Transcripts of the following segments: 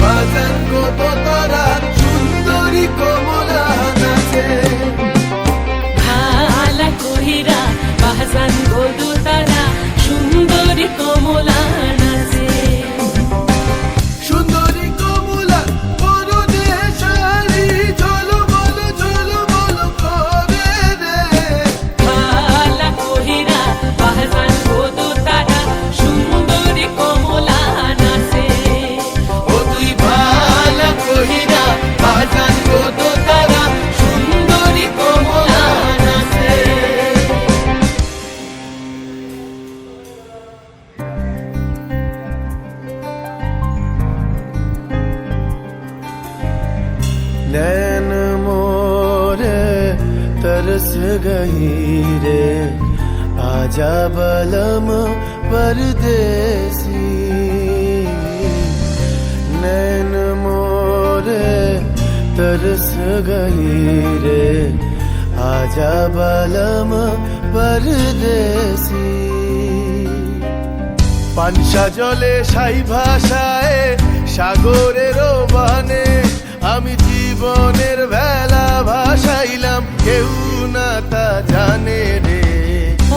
বাজান কত তারা সুন্দরী কমলা নাচে ভালা কহিরা বাজান গো তারা সুন্দরী কমলা নাচে সুন্দরী কমলা পরনে শাড়ি ঝলমল ঝলমল করে রে ভালা কহিরা বাজান গো তারা সুন্দরী কমলা নাচে ও তুই ভালা কহিরা বাজান কত তারা সুন্দরী কমলা নাচে नैन मोरे तरस गई रे आजा बलम परदेसी नैन मोरे तरस गई रे आजा बलम परदेसी পানসা জলে সাই ভাষায় সাগরের বানে আমি জীবনের বেলা ভাসাইলাম কেউ না তা জানে রে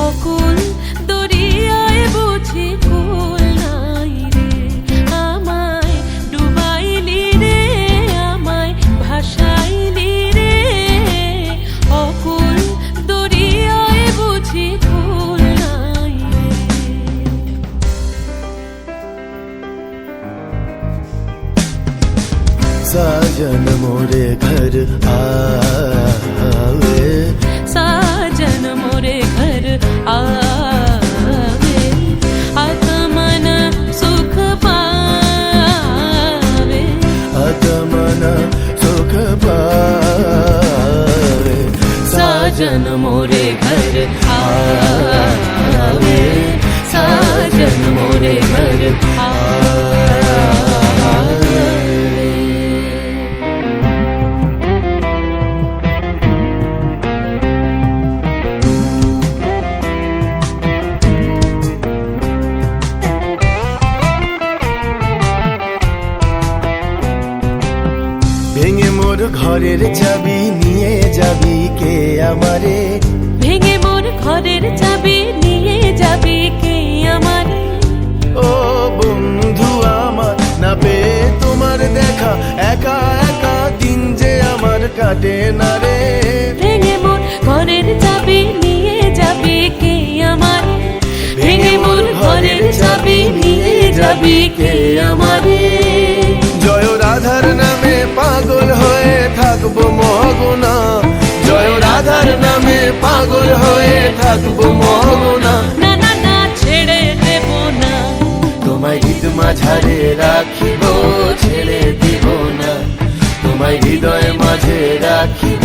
অকুল দরিয়ায় বুঝি কুল নাই রে আমায় ডুবাইলি রে আমায় ভাসাইলি রে অকুল দরিয়ায় বুঝি কুল নাই রে साजन मोरे घर आवे साजन मोरे घर आवे आत्मन सुख पावे आत्मन सुख पावे साजन मोरे घर आवे साजन मोरे घर आवे ভেঙে মোর ঘরের চাবি নিয়ে যাবি কে আমারে ভেঙে মোর ঘরের চাবি নিয়ে যাবি কে আমারে ও বন্ধু আমার না পেয়ে তোমার দেখা একা একা দিন যে আমার কাটে না রে ভেঙে মোর ঘরের চাবি নিয়ে যাবি কে আমারে ভেঙে মোর ঘরের চাবি নিয়ে যাবি কে আমারে জয় রাধার নামে পাগল হয়ে থাকবো মগনা জয় রাধার নামে পাগল হয়ে থাকবো মগনা না না না ছেড়ে দেব না তোমায় হৃদ মাঝারে রাখিব ছেড়ে দিব না তোমায় হৃদয় মাঝে রাখিব